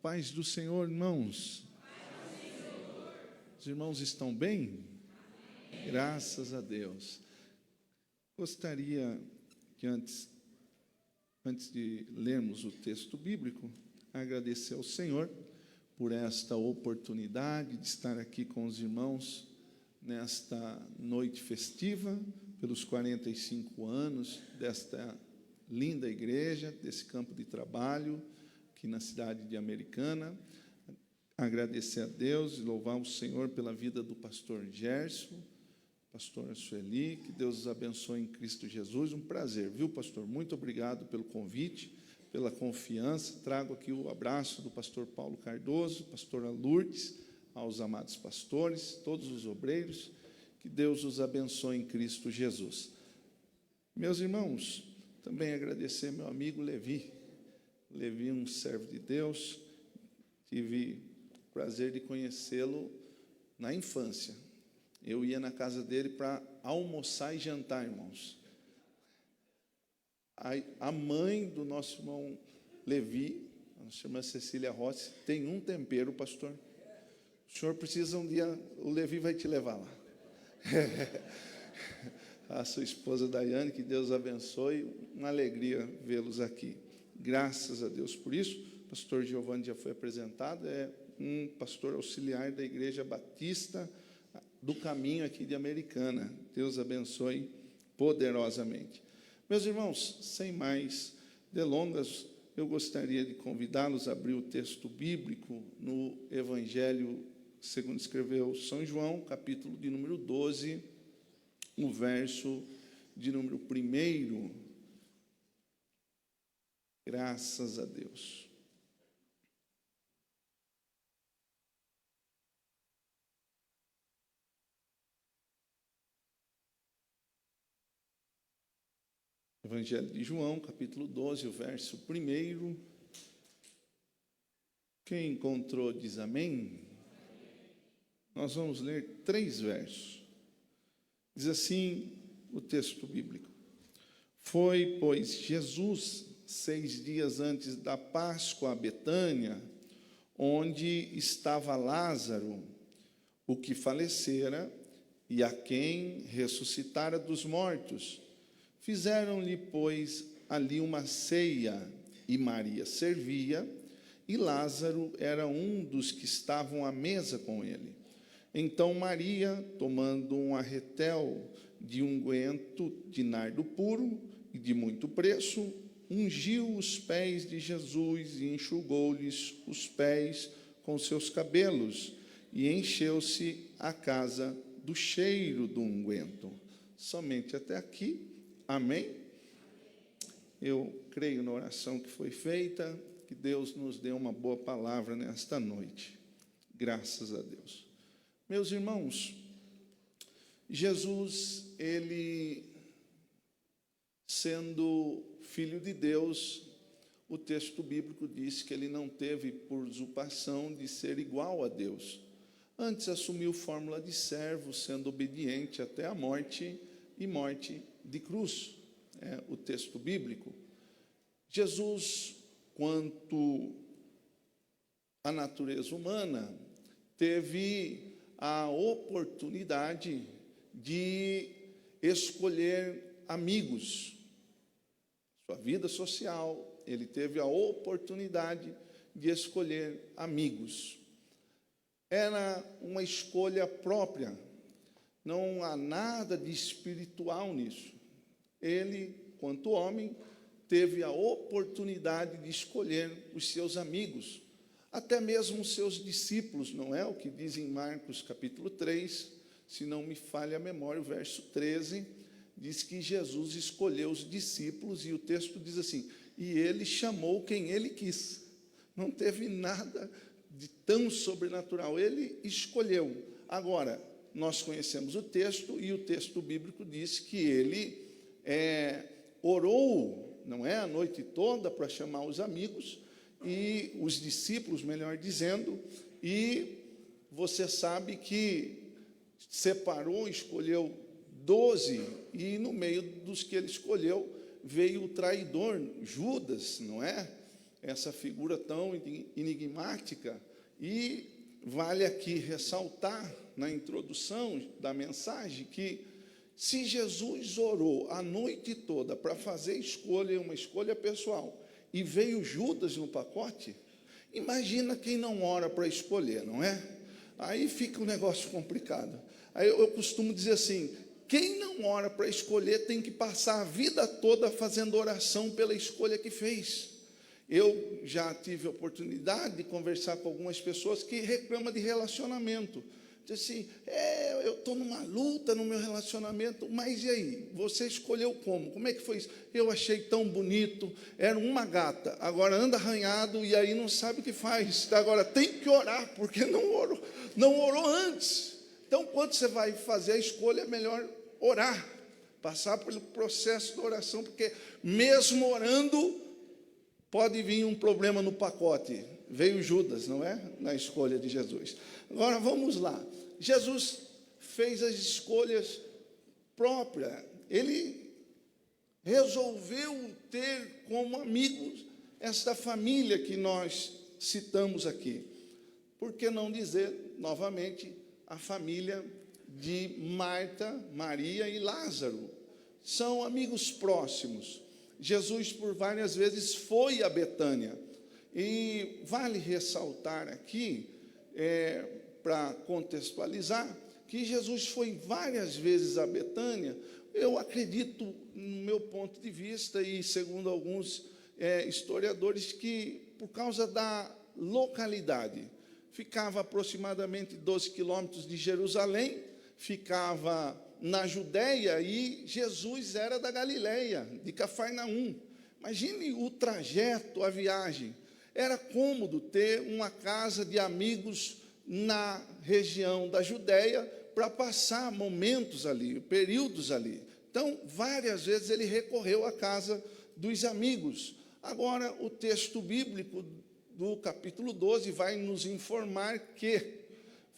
paz do Senhor, irmãos. Os irmãos estão bem? Graças a Deus. Gostaria que antes de lermos o texto bíblico, agradecer ao Senhor por esta oportunidade de estar aqui com os irmãos nesta noite festiva, pelos 45 anos desta linda igreja, desse campo de trabalho, aqui na cidade de Americana. Agradecer a Deus e louvar o Senhor pela vida do pastor Gerson, pastor Sueli, que Deus os abençoe em Cristo Jesus. Um prazer, viu, pastor? Muito obrigado pelo convite, pela confiança. Trago aqui o abraço do pastor Paulo Cardoso, pastora Lourdes, aos amados pastores, todos os obreiros. Que Deus os abençoe em Cristo Jesus. Meus irmãos, também agradecer meu amigo Levi. Levi, um servo de Deus. Tive o prazer de conhecê-lo na infância. Eu ia na casa dele para almoçar e jantar, irmãos. A mãe do nosso irmão Levi, a nossa irmã Cecília Rossi, tem um tempero, pastor. O senhor precisa um dia, o Levi vai te levar lá. A sua esposa Daiane, que Deus abençoe. Uma alegria vê-los aqui. Graças a Deus por isso. O pastor Giovanni já foi apresentado, é um pastor auxiliar da Igreja Batista do Caminho aqui de Americana. Deus abençoe poderosamente. Meus irmãos, sem mais delongas, eu gostaria de convidá-los a abrir o texto bíblico no Evangelho segundo escreveu São João, capítulo de número 12, no verso de número 1. Graças a Deus. Evangelho de João, capítulo 12, o verso 1. Quem encontrou diz amém. Nós vamos ler 3 versos. Diz assim o texto bíblico. Foi, pois, Jesus, 6 dias antes da Páscoa, a Betânia, onde estava Lázaro, o que falecera, e a quem ressuscitara dos mortos. Fizeram-lhe, pois, ali uma ceia, e Maria servia, e Lázaro era um dos que estavam à mesa com ele. Então Maria, tomando um arretel de unguento de nardo puro e de muito preço, ungiu os pés de Jesus e enxugou-lhes os pés com seus cabelos, e encheu-se a casa do cheiro do unguento. Somente até aqui. Amém? Eu creio na oração que foi feita, que Deus nos dê uma boa palavra nesta noite. Graças a Deus. Meus irmãos, Jesus, ele, sendo filho de Deus, o texto bíblico diz que ele não teve por usurpação de ser igual a Deus. Antes assumiu fórmula de servo, sendo obediente até a morte e morte de cruz. É o texto bíblico. Jesus, quanto à natureza humana, teve a oportunidade de escolher amigos. Sua vida social, ele teve a oportunidade de escolher amigos. Era uma escolha própria, não há nada de espiritual nisso. Ele, quanto homem, teve a oportunidade de escolher os seus amigos, até mesmo os seus discípulos, não é? O que diz em Marcos capítulo 3, se não me falha a memória, o verso 13, diz que Jesus escolheu os discípulos, e o texto diz assim, e ele chamou quem ele quis. Não teve nada de tão sobrenatural, ele escolheu. Agora, nós conhecemos o texto, e o texto bíblico diz que ele orou, não é, a noite toda para chamar os amigos, e os discípulos, melhor dizendo, e você sabe que separou, escolheu 12, e no meio dos que ele escolheu, veio o traidor, Judas, não é? essa figura tão enigmática, e vale aqui ressaltar, na introdução da mensagem, que se Jesus orou a noite toda para fazer escolha, uma escolha pessoal, e veio Judas no pacote, imagina quem não ora para escolher, não é? Aí fica um negócio complicado. Aí eu costumo dizer assim, quem não ora para escolher tem que passar a vida toda fazendo oração pela escolha que fez. Eu já tive a oportunidade de conversar com algumas pessoas que reclamam de relacionamento. Diz assim, eu estou numa luta no meu relacionamento, mas e aí? Você escolheu como? Como é que foi isso? Eu achei tão bonito, era uma gata, agora anda arranhado e aí não sabe o que faz. Agora tem que orar, porque não orou antes. Então, quando você vai fazer a escolha, é melhor orar, passar pelo processo da oração, porque mesmo orando, pode vir um problema no pacote. Veio Judas, não é? Na escolha de Jesus. Agora, vamos lá. Jesus fez as escolhas próprias. Ele resolveu ter como amigos esta família que nós citamos aqui. Por que não dizer, novamente, a família de Marta, Maria e Lázaro? São amigos próximos. Jesus, por várias vezes, foi a Betânia. E vale ressaltar aqui, para contextualizar, que Jesus foi várias vezes a Betânia. Eu acredito, no meu ponto de vista, e segundo alguns historiadores, que por causa da localidade, ficava aproximadamente 12 quilômetros de Jerusalém, ficava na Judéia, e Jesus era da Galileia, de Cafarnaum. Imagine o trajeto, a viagem. Era cômodo ter uma casa de amigos na região da Judéia para passar momentos ali, períodos ali. Então, várias vezes ele recorreu à casa dos amigos. Agora, o texto bíblico do capítulo 12 vai nos informar que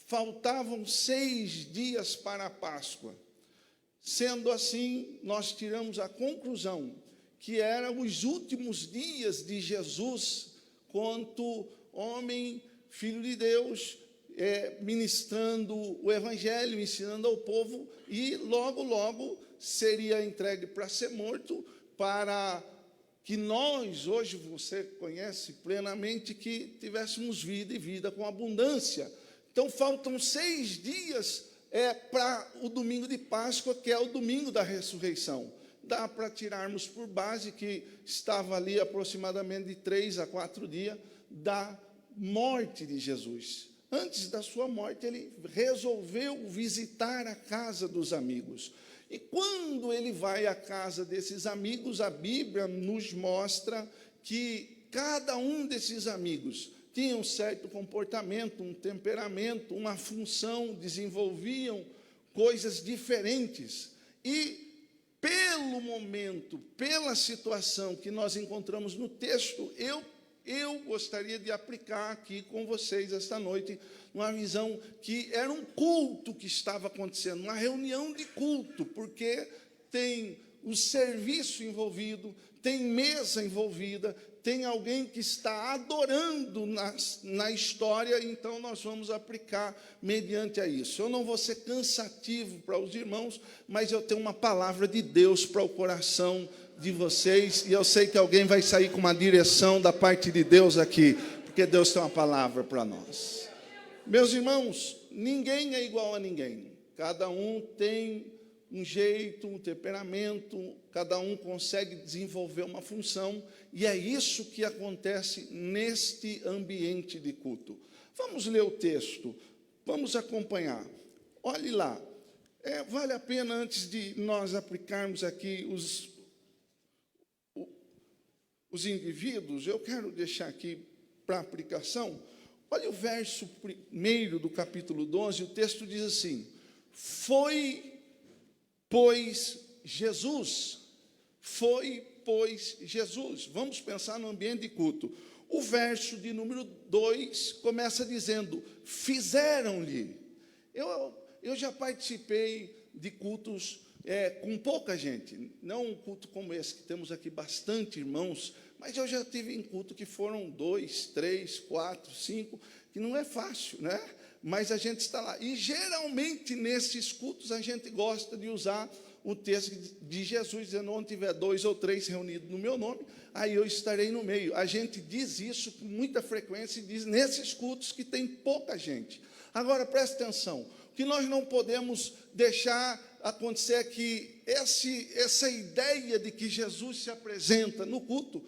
faltavam 6 dias para a Páscoa. Sendo assim, nós tiramos a conclusão que eram os últimos dias de Jesus, quanto homem, filho de Deus, ministrando o Evangelho, ensinando ao povo, e logo, logo seria entregue para ser morto, para que nós, hoje você conhece plenamente, que tivéssemos vida e vida com abundância. Então, faltam 6 dias para o domingo de Páscoa, que é o domingo da ressurreição. Dá para tirarmos por base que estava ali aproximadamente de 3 a 4 dias da morte de Jesus. Antes da sua morte, ele resolveu visitar a casa dos amigos. E quando ele vai à casa desses amigos, a Bíblia nos mostra que cada um desses amigos tinha um certo comportamento, um temperamento, uma função, desenvolviam coisas diferentes. E pelo momento, pela situação que nós encontramos no texto, eu gostaria de aplicar aqui com vocês esta noite uma visão que era um culto que estava acontecendo, uma reunião de culto, porque tem o serviço envolvido, tem mesa envolvida, tem alguém que está adorando na história, então nós vamos aplicar mediante a isso. Eu não vou ser cansativo para os irmãos, mas eu tenho uma palavra de Deus para o coração de vocês, e eu sei que alguém vai sair com uma direção da parte de Deus aqui, porque Deus tem uma palavra para nós. Meus irmãos, ninguém é igual a ninguém, cada um tem um jeito, um temperamento, cada um consegue desenvolver uma função, e é isso que acontece neste ambiente de culto. Vamos ler o texto, vamos acompanhar. Olhe lá, vale a pena, antes de nós aplicarmos aqui os indivíduos, eu quero deixar aqui para aplicação. Olha o verso 1 do capítulo 12, o texto diz assim: foi, pois, Jesus. Vamos pensar no ambiente de culto. O verso de número 2 começa dizendo: fizeram-lhe. Eu já participei de cultos com pouca gente, não um culto como esse, que temos aqui bastante irmãos, Mas eu já tive em culto que foram 2, 3, 4, 5, que não é fácil, né? Mas a gente está lá. E, geralmente, nesses cultos, a gente gosta de usar o texto de Jesus, dizendo: onde tiver 2 ou 3 reunidos no meu nome, aí eu estarei no meio. A gente diz isso com muita frequência e diz nesses cultos que tem pouca gente. Agora, preste atenção. O que nós não podemos deixar acontecer é que essa ideia de que Jesus se apresenta no culto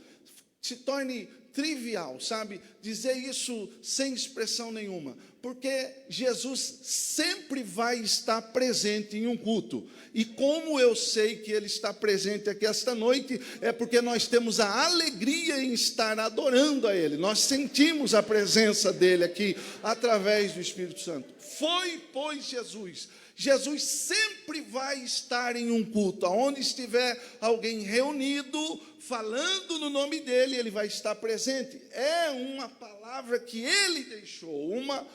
se torne trivial, sabe? Dizer isso sem expressão nenhuma, porque Jesus sempre vai estar presente em um culto. E como eu sei que Ele está presente aqui esta noite, é porque nós temos a alegria em estar adorando a Ele. Nós sentimos a presença dEle aqui, através do Espírito Santo. Foi, pois, Jesus sempre vai estar em um culto. Aonde estiver alguém reunido, falando no nome dEle, Ele vai estar presente. É uma palavra que Ele deixou, uma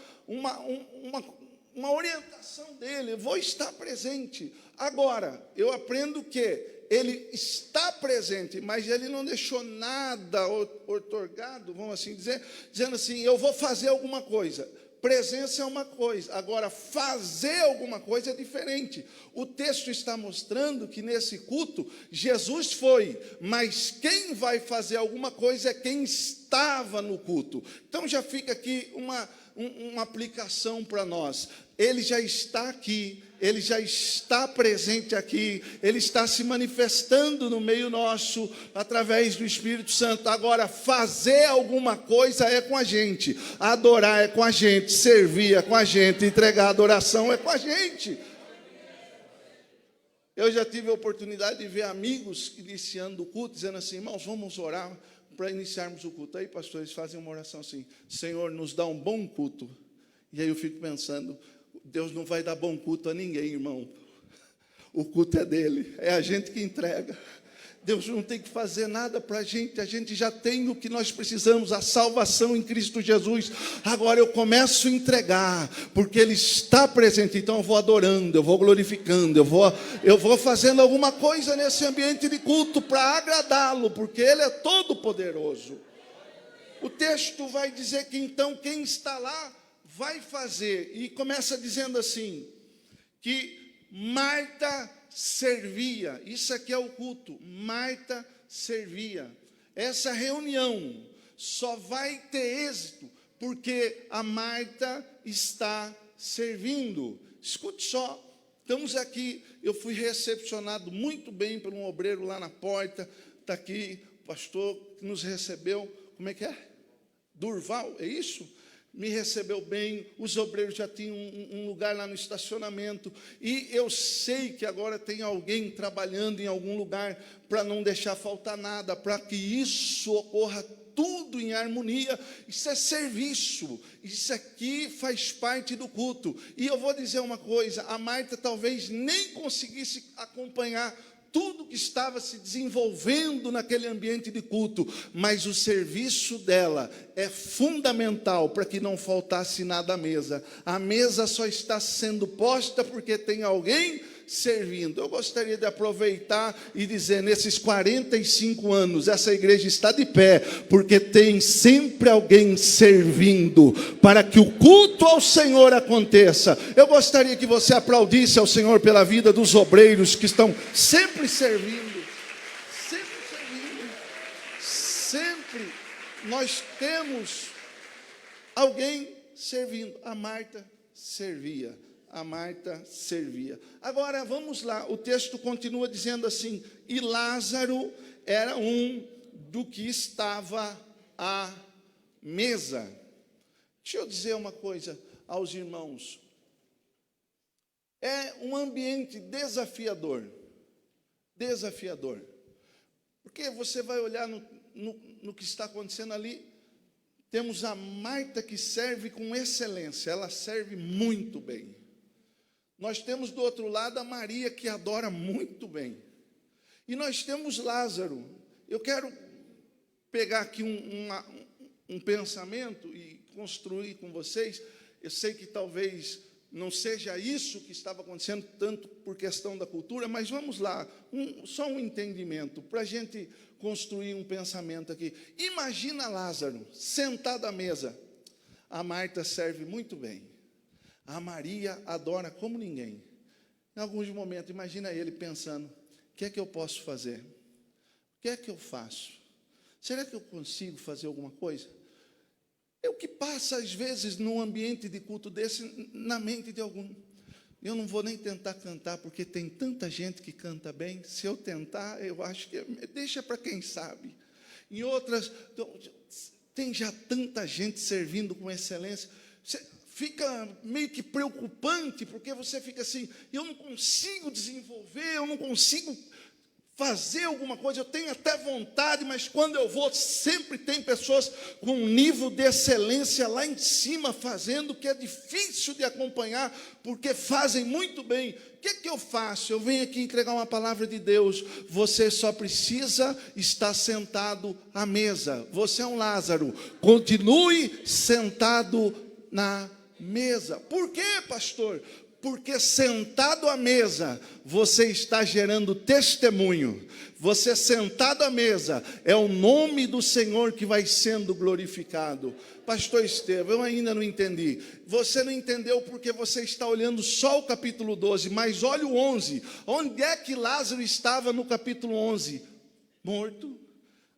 orientação dEle. Eu vou estar presente. Agora, eu aprendo que Ele está presente, mas Ele não deixou nada outorgado, vamos assim dizer, dizendo assim: eu vou fazer alguma coisa. Presença é uma coisa, agora fazer alguma coisa é diferente. O texto está mostrando que nesse culto Jesus foi, mas quem vai fazer alguma coisa é quem estava no culto. Então já fica aqui uma aplicação para nós. Ele já está aqui, Ele já está presente aqui, Ele está se manifestando no meio nosso, através do Espírito Santo. Agora, fazer alguma coisa é com a gente, adorar é com a gente, servir é com a gente, entregar adoração é com a gente. Eu já tive a oportunidade de ver amigos iniciando o culto, dizendo assim: irmãos, vamos orar para iniciarmos o culto. Aí, pastores, fazem uma oração assim: Senhor, nos dá um bom culto. E aí eu fico pensando: Deus não vai dar bom culto a ninguém, irmão. O culto é dele, é a gente que entrega. Deus não tem que fazer nada para a gente já tem o que nós precisamos, a salvação em Cristo Jesus. Agora eu começo a entregar, porque Ele está presente. Então eu vou adorando, eu vou glorificando, eu vou fazendo alguma coisa nesse ambiente de culto para agradá-lo, porque Ele é todo poderoso. O texto vai dizer que então quem está lá vai fazer, e começa dizendo assim, que Marta servia. Isso aqui é o culto. Marta servia. Essa reunião só vai ter êxito porque a Marta está servindo. Escute só, estamos aqui, eu fui recepcionado muito bem por um obreiro lá na porta. Está aqui o pastor que nos recebeu. Como é que é? Durval, é isso? Me recebeu bem, os obreiros já tinham um lugar lá no estacionamento, e eu sei que agora tem alguém trabalhando em algum lugar para não deixar faltar nada, para que isso ocorra tudo em harmonia. Isso é serviço, isso aqui faz parte do culto. E eu vou dizer uma coisa: a Marta talvez nem conseguisse acompanhar tudo que estava se desenvolvendo naquele ambiente de culto, mas o serviço dela é fundamental para que não faltasse nada à mesa. A mesa só está sendo posta porque tem alguém servindo. Eu gostaria de aproveitar e dizer: nesses 45 anos, essa igreja está de pé, porque tem sempre alguém servindo, para que o culto ao Senhor aconteça. Eu gostaria que você aplaudisse ao Senhor pela vida dos obreiros que estão sempre servindo, sempre nós temos alguém servindo. A Marta servia. A Marta servia. Agora, vamos lá, o texto continua dizendo assim: e Lázaro era um do que estava à mesa. Deixa eu dizer uma coisa aos irmãos. É um ambiente desafiador. Desafiador. Porque você vai olhar no que está acontecendo ali. Temos a Marta que serve com excelência. Ela serve muito bem. Nós temos do outro lado a Maria, que adora muito bem. E nós temos Lázaro. Eu quero pegar aqui um pensamento e construir com vocês. Eu sei que talvez não seja isso que estava acontecendo tanto por questão da cultura, mas vamos lá, só um entendimento, para a gente construir um pensamento aqui. Imagina Lázaro sentado à mesa. A Marta serve muito bem. A Maria adora como ninguém. Em alguns momentos, imagina ele pensando, o que é que eu posso fazer? O que é que eu faço? Será que eu consigo fazer alguma coisa? É o que passa, às vezes, num ambiente de culto desse, na mente de algum. Eu não vou nem tentar cantar, porque tem tanta gente que canta bem. Se eu tentar, eu acho que... Deixa para quem sabe. Em outras, tem já tanta gente servindo com excelência. Você fica meio que preocupante, porque você fica assim, eu não consigo desenvolver, eu não consigo fazer alguma coisa, eu tenho até vontade, mas quando eu vou, sempre tem pessoas com um nível de excelência lá em cima fazendo, que é difícil de acompanhar, porque fazem muito bem. O que é que eu faço? Eu venho aqui entregar uma palavra de Deus. Você só precisa estar sentado à mesa. Você é um Lázaro, continue sentado na mesa. Por quê, pastor? Porque sentado à mesa, você está gerando testemunho. Você sentado à mesa, é o nome do Senhor que vai sendo glorificado. Pastor Estevão, eu ainda não entendi. Você não entendeu porque você está olhando só o capítulo 12, mas olha o 11. Onde é que Lázaro estava no capítulo 11? Morto,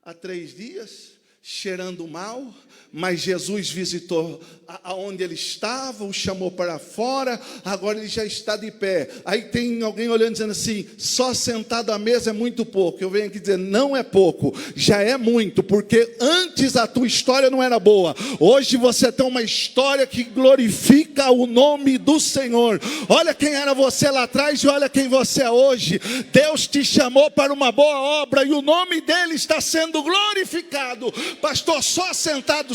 há 3 dias. Cheirando mal, mas Jesus visitou aonde ele estava, o chamou para fora, agora ele já está de pé. Aí tem alguém olhando dizendo assim, só sentado à mesa é muito pouco. Eu venho aqui dizer, não é pouco, já é muito, porque antes a tua história não era boa. Hoje você tem uma história que glorifica o nome do Senhor. Olha quem era você lá atrás e olha quem você é hoje. Deus te chamou para uma boa obra e o nome dele está sendo glorificado. Pastor, só sentado,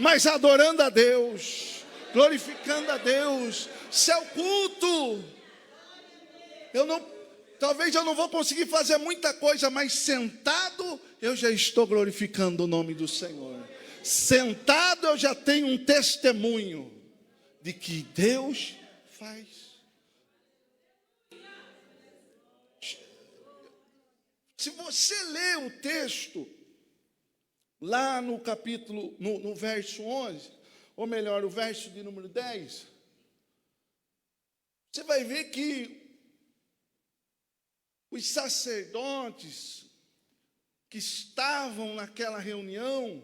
mas adorando a Deus, glorificando a Deus. Seu culto, talvez eu não vou conseguir fazer muita coisa, mas sentado eu já estou glorificando o nome do Senhor. Sentado eu já tenho um testemunho de que Deus faz. Se você lê o texto lá no capítulo, no verso 11, ou melhor, o verso de número 10, você vai ver que os sacerdotes que estavam naquela reunião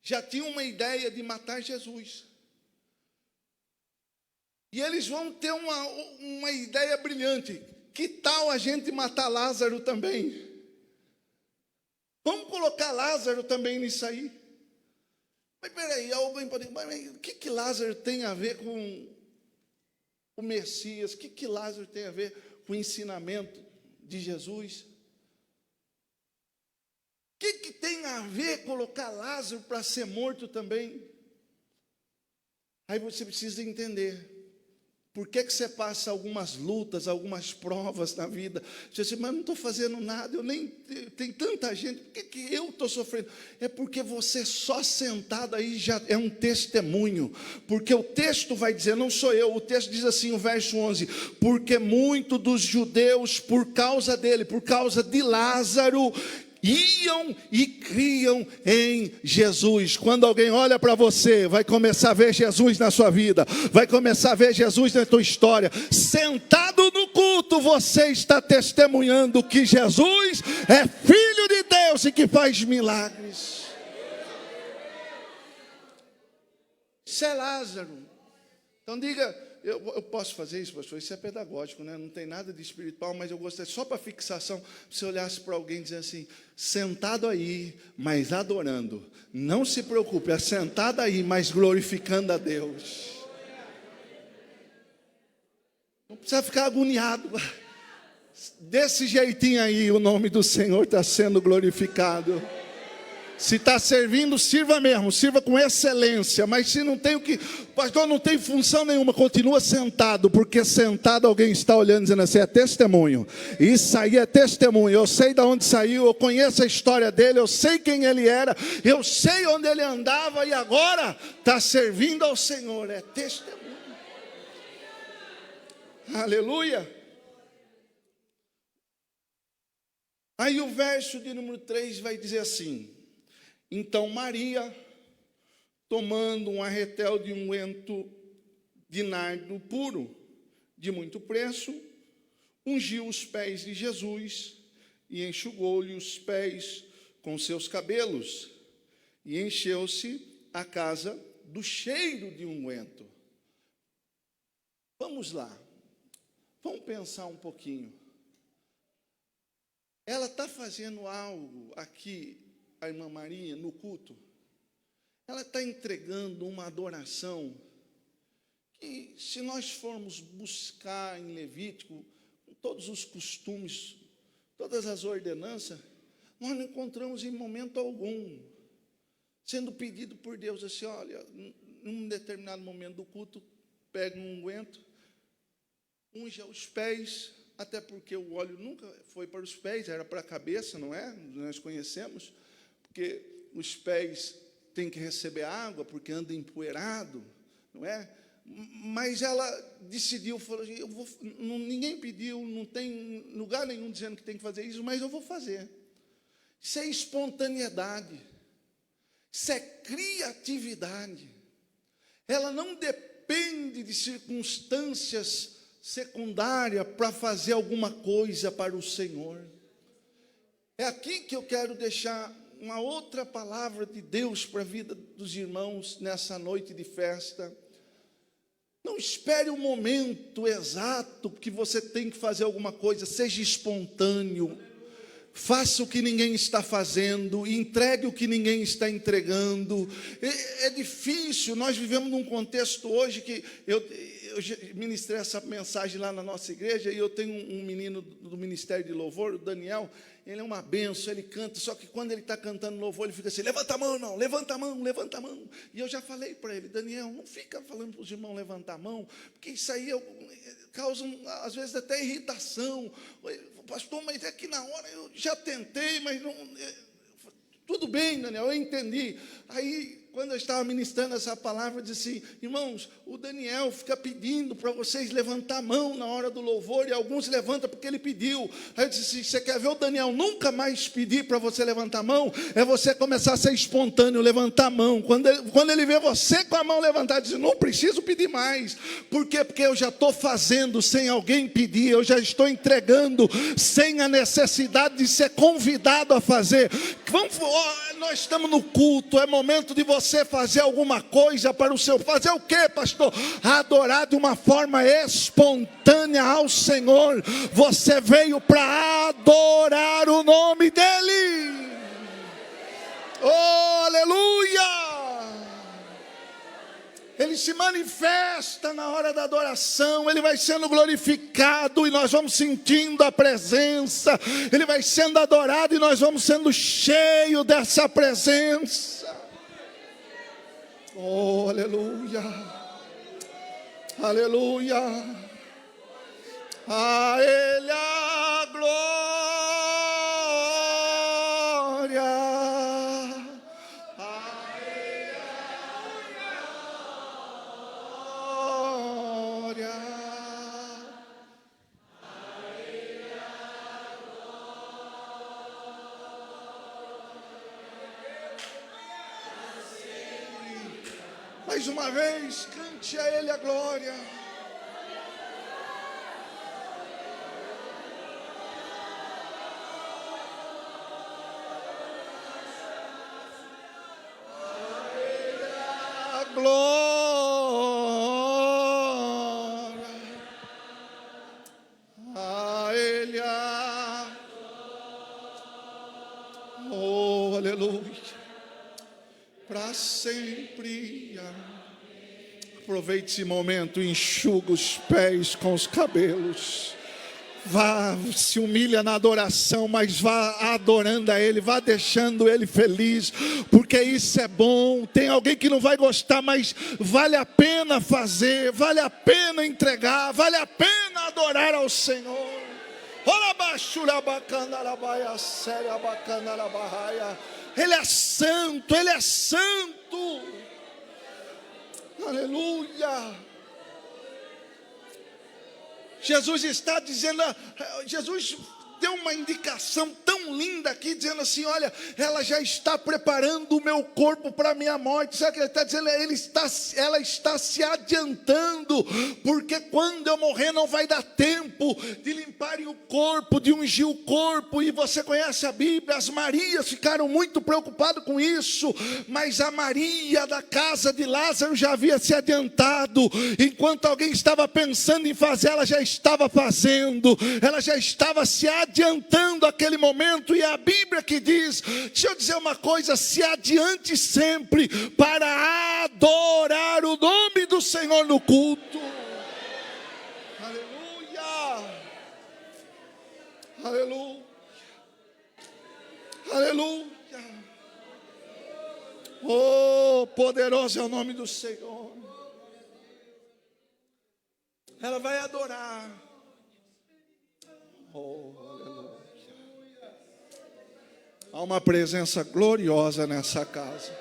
já tinham uma ideia de matar Jesus. E eles vão ter uma ideia brilhante. Que tal a gente matar Lázaro também? Vamos colocar Lázaro também nisso aí. Mas peraí, alguém pode dizer, mas o que Lázaro tem a ver com o Messias? O que Lázaro tem a ver com o ensinamento de Jesus? O que tem a ver colocar Lázaro para ser morto também? Aí você precisa entender. Por que você passa algumas lutas, algumas provas na vida? Você diz, mas não estou fazendo nada, tem tanta gente, por que eu estou sofrendo? É porque você só sentado aí já é um testemunho. Porque o texto vai dizer, não sou eu, o texto diz assim, o verso 11, porque muitos dos judeus, por causa dele, por causa de Lázaro, iam e criam em Jesus. Quando alguém olha para você, vai começar a ver Jesus na sua vida, vai começar a ver Jesus na tua história. Sentado no culto, você está testemunhando que Jesus é Filho de Deus e que faz milagres. Isso é Lázaro. Então diga, eu posso fazer isso, pastor? Isso é pedagógico, né? Não tem nada de espiritual, mas eu gostaria, só para fixação, se olhasse para alguém e dizer assim, sentado aí, mas adorando. Não se preocupe, é sentado aí, mas glorificando a Deus. Não precisa ficar agoniado. Desse jeitinho aí, o nome do Senhor está sendo glorificado. Se está servindo, sirva mesmo, sirva com excelência. Mas se não tem o que, pastor, não tem função nenhuma, continua sentado, porque sentado alguém está olhando, dizendo assim, é testemunho. Isso aí é testemunho. Eu sei de onde saiu, eu conheço a história dele, eu sei quem ele era, eu sei onde ele andava e agora está servindo ao Senhor. É testemunho. Aleluia. Aí o verso de número 3 vai dizer assim: então Maria, tomando um arretel de unguento de nardo puro, de muito preço, ungiu os pés de Jesus e enxugou-lhe os pés com seus cabelos, e encheu-se a casa do cheiro de unguento. Vamos lá, vamos pensar um pouquinho. Ela está fazendo algo aqui, a irmã Maria, no culto. Ela está entregando uma adoração que, se nós formos buscar em Levítico, todos os costumes, todas as ordenanças, nós não encontramos em momento algum sendo pedido por Deus assim: olha, num determinado momento do culto, pega um unguento, unja os pés, até porque o óleo nunca foi para os pés, era para a cabeça, não é? Nós conhecemos, porque os pés têm que receber água, porque anda empoeirado, não é? Mas ela decidiu, falou: ninguém pediu, não tem lugar nenhum dizendo que tem que fazer isso, mas eu vou fazer. Isso é espontaneidade, isso é criatividade. Ela não depende de circunstâncias secundárias para fazer alguma coisa para o Senhor. É aqui que eu quero deixar uma outra palavra de Deus para a vida dos irmãos nessa noite de festa. Não espere o momento exato que você tem que fazer alguma coisa, seja espontâneo. Faça o que ninguém está fazendo, entregue o que ninguém está entregando. É difícil, nós vivemos num contexto hoje que eu ministrei essa mensagem lá na nossa igreja, e eu tenho um menino do Ministério de Louvor, o Daniel. Ele é uma benção, ele canta, só que quando ele está cantando louvor, ele fica assim: levanta a mão, não, levanta a mão, levanta a mão. E eu já falei para ele: Daniel, não fica falando para os irmãos levantar a mão, porque isso aí causa, às vezes, até irritação. Pastor, mas é que na hora eu já tentei, mas não... Tudo bem, Daniel, eu entendi. Aí, quando eu estava ministrando essa palavra, eu disse assim: irmãos, o Daniel fica pedindo para vocês levantar a mão na hora do louvor, e alguns levantam porque ele pediu. Aí eu disse assim: você quer ver o Daniel nunca mais pedir para você levantar a mão? É você começar a ser espontâneo, levantar a mão. Quando ele vê você com a mão levantada, diz: não preciso pedir mais. Por quê? Porque eu já estou fazendo sem alguém pedir, eu já estou entregando sem a necessidade de ser convidado a fazer. Nós estamos no culto, é momento de você fazer alguma coisa para o seu... Fazer o quê, pastor? Adorar de uma forma espontânea ao Senhor. Você veio para adorar o nome dEle. Oh, aleluia! Ele se manifesta na hora da adoração, Ele vai sendo glorificado e nós vamos sentindo a presença. Ele vai sendo adorado e nós vamos sendo cheios dessa presença. Oh, aleluia! Aleluia! A Ele a glória. Mais uma vez, cante a Ele a glória. A Ele a glória. A Ele a... Oh, aleluia. Para sempre. Aproveite esse momento, enxuga os pés com os cabelos. Vá, se humilha na adoração, mas vá adorando a Ele, vá deixando Ele feliz, porque isso é bom. Tem alguém que não vai gostar, mas vale a pena fazer, vale a pena entregar, vale a pena adorar ao Senhor. Ele é santo, Ele é santo. Aleluia. Jesus está dizendo, Jesus deu uma indicação tão linda aqui, dizendo assim, olha, ela já está preparando o meu corpo para a minha morte. Sabe o que ele está dizendo? Ela está se adiantando, porque quando eu morrer não vai dar tempo de limparem o corpo, de ungir o corpo. E você conhece a Bíblia, as Marias ficaram muito preocupadas com isso, mas a Maria da casa de Lázaro já havia se adiantado. Enquanto alguém estava pensando em fazer, ela já estava fazendo, ela já estava se adiantando aquele momento. E a Bíblia que diz, deixa eu dizer uma coisa, se adiante sempre para adorar o nome do Senhor no culto. Aleluia, aleluia, aleluia. Oh, poderoso é o nome do Senhor. Ela vai adorar. Oh, aleluia. Há uma presença gloriosa nessa casa.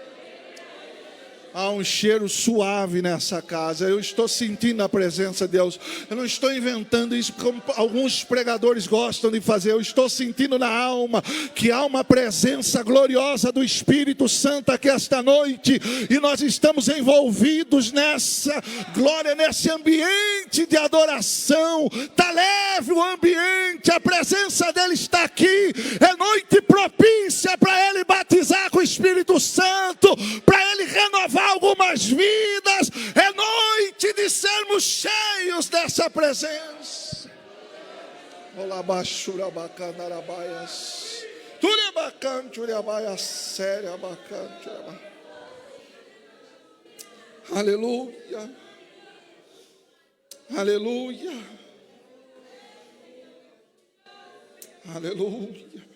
Há um cheiro suave nessa casa. Eu estou sentindo a presença de Deus. Eu não estou inventando isso como alguns pregadores gostam de fazer. Eu estou sentindo na alma que há uma presença gloriosa do Espírito Santo aqui esta noite. E nós estamos envolvidos nessa glória, nesse ambiente de adoração. Está leve o ambiente. A presença dele está aqui. É noite propícia para ele batizar com o Espírito Santo, para ele renovar algumas vidas. É noite de sermos cheios dessa presença. Olá, baixura bacandarabaias. Tudo bacante, uriabaias, séria bacante. Aleluia. Aleluia. Aleluia.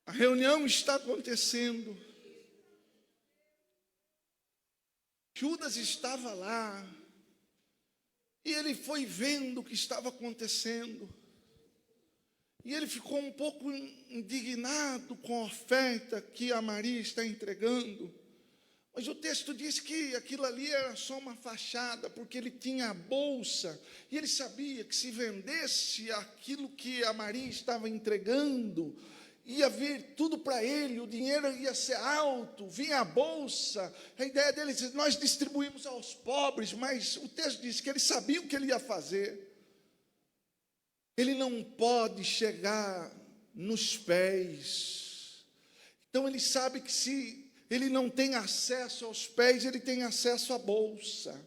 A reunião está acontecendo. Judas estava lá. E ele foi vendo o que estava acontecendo. E ele ficou um pouco indignado com a oferta que a Maria está entregando. Mas o texto diz que aquilo ali era só uma fachada, porque ele tinha a bolsa. E ele sabia que se vendesse aquilo que a Maria estava entregando, ia vir tudo para ele, o dinheiro ia ser alto, vinha a bolsa. A ideia dele é: nós distribuímos aos pobres, mas o texto diz que ele sabia o que ele ia fazer. Ele não pode chegar nos pés. Então ele sabe que se ele não tem acesso aos pés, ele tem acesso à bolsa.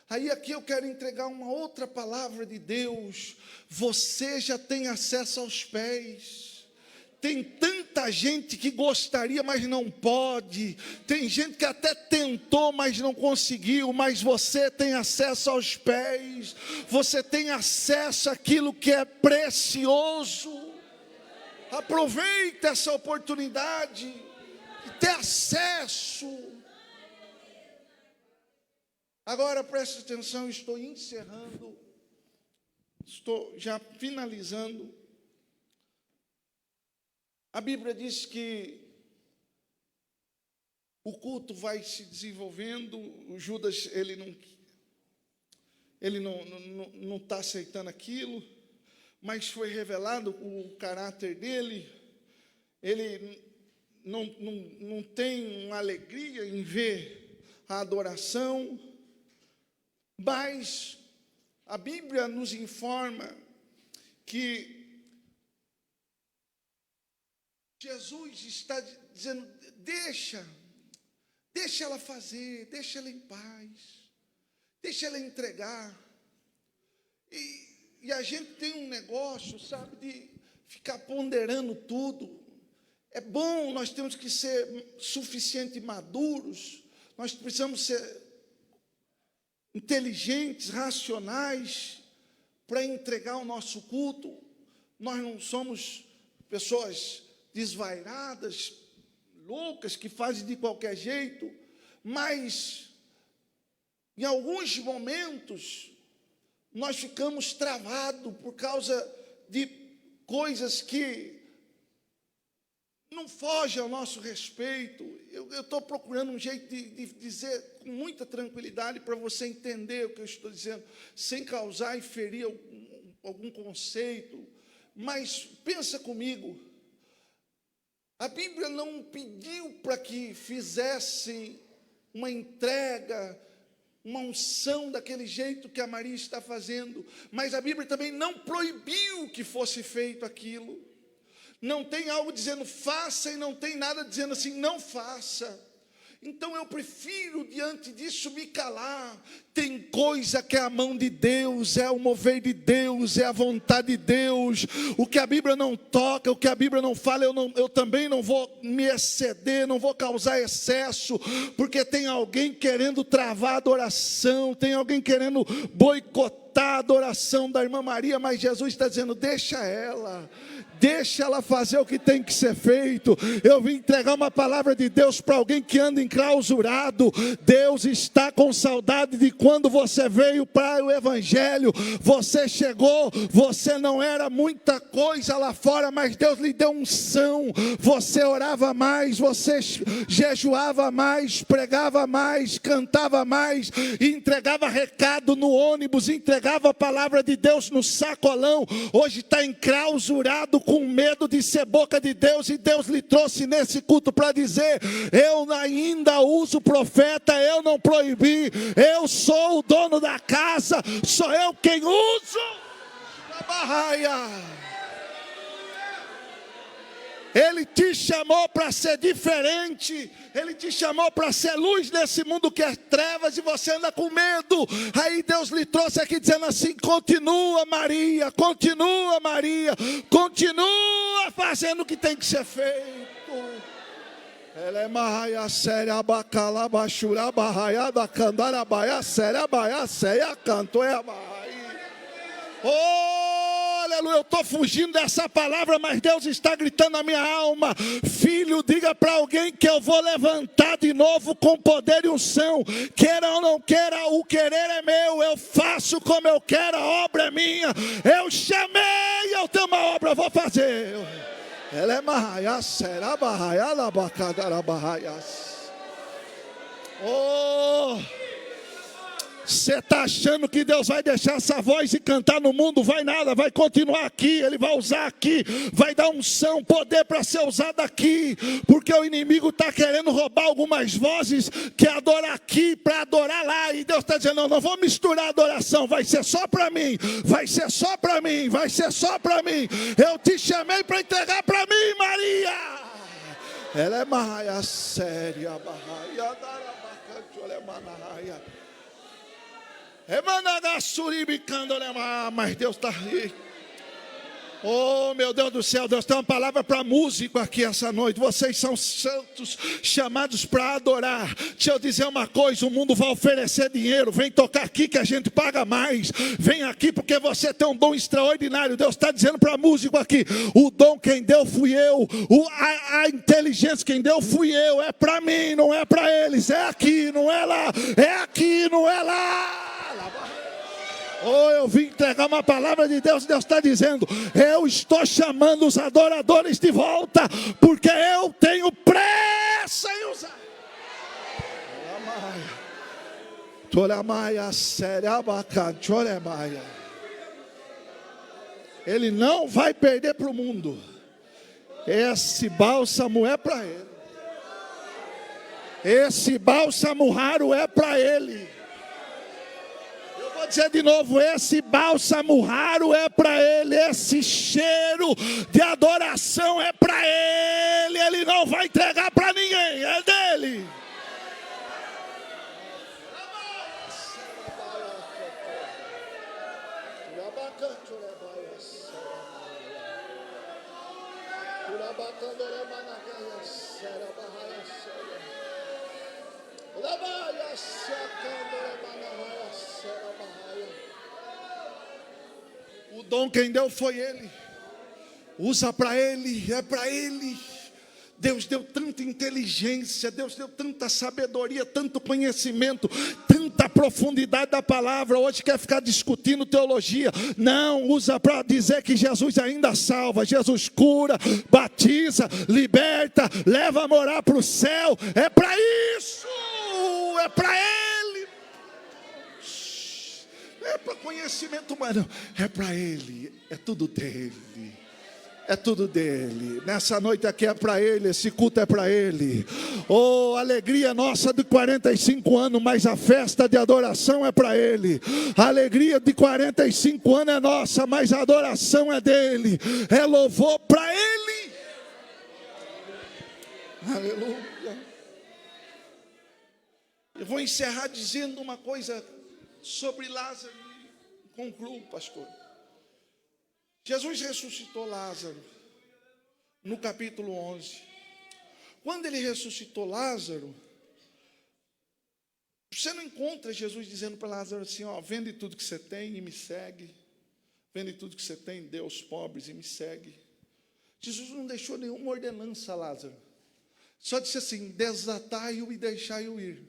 Aí aqui eu quero entregar uma outra palavra de Deus. Você já tem acesso aos pés. Tem tanta gente que gostaria, mas não pode. Tem gente que até tentou, mas não conseguiu. Mas você tem acesso aos pés. Você tem acesso àquilo que é precioso. Aproveite essa oportunidade de ter acesso. Agora preste atenção, estou encerrando. Estou já finalizando. A Bíblia diz que o culto vai se desenvolvendo. O Judas, ele não está aceitando aquilo, mas foi revelado o caráter dele. Ele não tem uma alegria em ver a adoração, mas a Bíblia nos informa que Jesus está dizendo: deixa ela fazer, deixa ela em paz, deixa ela entregar. E a gente tem um negócio, sabe, de ficar ponderando tudo. É bom, nós temos que ser suficientemente maduros, nós precisamos ser inteligentes, racionais, para entregar o nosso culto. Nós não somos pessoas desvairadas, loucas, que fazem de qualquer jeito, mas em alguns momentos nós ficamos travados por causa de coisas que não foge ao nosso respeito. Eu estou procurando um jeito de dizer com muita tranquilidade para você entender o que eu estou dizendo, sem causar e ferir algum conceito. Mas pensa comigo, a Bíblia não pediu para que fizessem uma entrega, uma unção daquele jeito que a Maria está fazendo, mas a Bíblia também não proibiu que fosse feito aquilo. Não tem algo dizendo faça e não tem nada dizendo assim, não faça. Então eu prefiro diante disso me calar. Tem coisa que é a mão de Deus, é o mover de Deus, é a vontade de Deus. O que a Bíblia não toca, o que a Bíblia não fala, eu também não vou me exceder, não vou causar excesso, porque tem alguém querendo travar a adoração, tem alguém querendo boicotar a adoração da irmã Maria, mas Jesus está dizendo, deixa ela fazer o que tem que ser feito. Eu vim entregar uma palavra de Deus para alguém que anda enclausurado. Deus está com saudade de quando você veio para o Evangelho. Você chegou, você não era muita coisa lá fora, mas Deus lhe deu unção. Você orava mais, você jejuava mais, pregava mais, cantava mais, entregava recado no ônibus, entregava a palavra de Deus no sacolão. Hoje está enclausurado com medo de ser boca de Deus, e Deus lhe trouxe nesse culto para dizer, eu ainda uso profeta, eu não proibi, eu sou o dono da casa, sou eu quem uso a barraia. Ele te chamou para ser diferente, Ele te chamou para ser luz nesse mundo que é trevas, e você anda com medo. Aí Deus lhe trouxe aqui dizendo assim, continua Maria, continua fazendo o que tem que ser feito. Ela é marraia séria, abacala, bachura, barraia, da candara, baia, séria, canto, é a barraia. Oh, aleluia, eu estou fugindo dessa palavra, mas Deus está gritando na minha alma, filho, diga para alguém que eu vou levantar de novo com poder e unção, queira ou não queira, o querer é meu, eu faço como eu quero, a obra é minha, eu chamei, eu tenho uma obra, eu vou fazer. Ela é marraia, será barraia, labacadara, barraias. Oh, você está achando que Deus vai deixar essa voz e cantar no mundo? Vai nada, vai continuar aqui. Ele vai usar aqui, vai dar unção, poder para ser usado aqui, porque o inimigo está querendo roubar algumas vozes, que adorar aqui para adorar lá, e Deus está dizendo, não vou misturar a adoração, vai ser só para mim, vai ser só para mim, vai ser só para mim. Eu te chamei para entregar para mim, Maria. Ela é marraia séria, barraia, darabacante, manaraia. Mas Deus está aí. Oh, meu Deus do céu, Deus tem uma palavra para músico aqui essa noite. Vocês são santos, chamados para adorar. Deixa eu dizer uma coisa, o mundo vai oferecer dinheiro. Vem tocar aqui que a gente paga mais. Vem aqui porque você tem um dom extraordinário. Deus está dizendo para músico aqui, o dom quem deu fui eu, a inteligência quem deu fui eu. É para mim, não é para eles. É aqui, não é lá. É aqui, não é lá. Oh, eu vim entregar uma palavra de Deus. Deus está dizendo, eu estou chamando os adoradores de volta, porque eu tenho pressa em usar. Ele não vai perder para o mundo. Esse bálsamo é para ele. Esse bálsamo raro é para ele. Vou dizer de novo, esse bálsamo raro é para ele, esse cheiro de adoração é para ele, ele não vai entregar para ninguém, é dele. O dom quem deu foi ele. Usa para ele, é para ele. Deus deu tanta inteligência, Deus deu tanta sabedoria, tanto conhecimento, tanta profundidade da palavra, hoje quer ficar discutindo teologia. Não, usa para dizer que Jesus ainda salva, Jesus cura, batiza, liberta, leva a morar para o céu. É para isso, é para Ele. É para conhecimento humano, é para Ele, é tudo dele. É tudo dele. Nessa noite aqui é para Ele, esse culto é para Ele. Oh, alegria nossa de 45 anos, mas a festa de adoração é para Ele. A alegria de 45 anos é nossa, mas a adoração é dele. É louvor para Ele. Aleluia. Eu vou encerrar dizendo uma coisa sobre Lázaro e concluo, pastor. Jesus ressuscitou Lázaro no capítulo 11. Quando ele ressuscitou Lázaro, você não encontra Jesus dizendo para Lázaro assim, ó, vende tudo que você tem e me segue. Vende tudo que você tem, dê aos pobres e me segue. Jesus não deixou nenhuma ordenança a Lázaro. Só disse assim, desatai-o e deixai-o ir.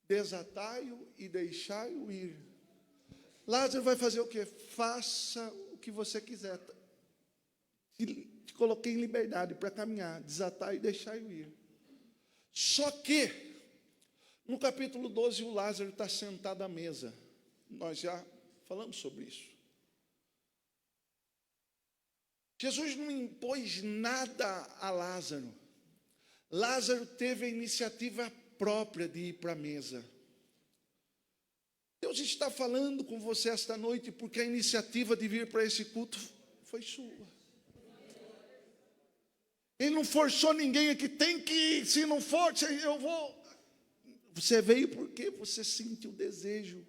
Desatai-o e deixai-o ir. Lázaro vai fazer o quê? Faça o que você quiser. Te coloquei em liberdade para caminhar, desatar e deixar eu ir. Só que, no capítulo 12, o Lázaro está sentado à mesa. Nós já falamos sobre isso. Jesus não impôs nada a Lázaro. Lázaro teve a iniciativa própria de ir para a mesa. Deus está falando com você esta noite porque a iniciativa de vir para esse culto foi sua. Ele não forçou ninguém aqui, tem que ir, se não for, eu vou. Você veio porque você sentiu o desejo.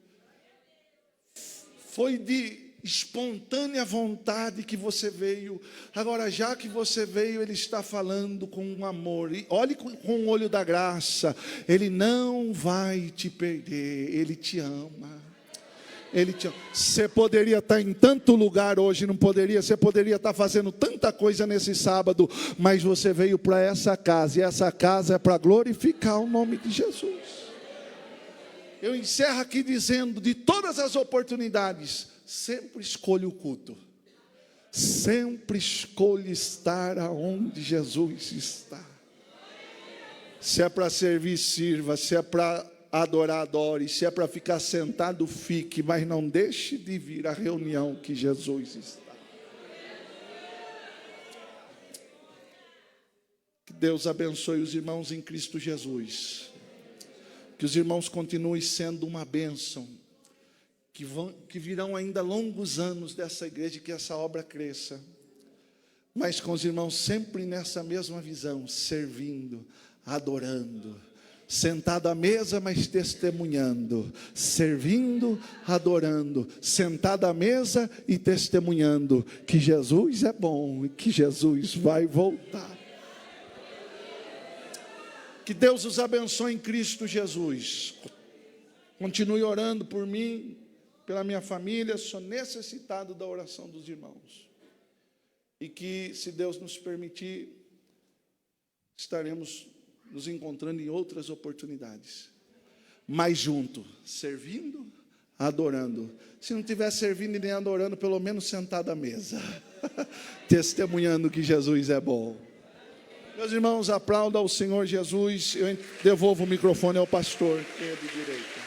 Foi de espontânea vontade que você veio. Agora, já que você veio, Ele está falando com um amor. E olhe com o olho da graça. Ele não vai te perder. Ele te ama. Ele te ama. Você poderia estar em tanto lugar hoje, não poderia? Você poderia estar fazendo tanta coisa nesse sábado, mas você veio para essa casa. E essa casa é para glorificar o nome de Jesus. Eu encerro aqui dizendo, de todas as oportunidades, sempre escolha o culto. Sempre escolha estar aonde Jesus está. Se é para servir, sirva. Se é para adorar, adore. Se é para ficar sentado, fique. Mas não deixe de vir à reunião que Jesus está. Que Deus abençoe os irmãos em Cristo Jesus. Que os irmãos continuem sendo uma bênção. Que virão ainda longos anos dessa igreja, que essa obra cresça. Mas com os irmãos sempre nessa mesma visão, servindo, adorando. Sentado à mesa, mas testemunhando. Servindo, adorando. Sentado à mesa e testemunhando que Jesus é bom e que Jesus vai voltar. Que Deus os abençoe em Cristo Jesus. Continue orando por mim, pela minha família. Sou necessitado da oração dos irmãos. E que, se Deus nos permitir, estaremos nos encontrando em outras oportunidades. Mais junto, servindo, adorando. Se não estiver servindo e nem adorando, pelo menos sentado à mesa. Testemunhando que Jesus é bom. Meus irmãos, aplaudam ao Senhor Jesus. Eu devolvo o microfone ao pastor, que é de direita.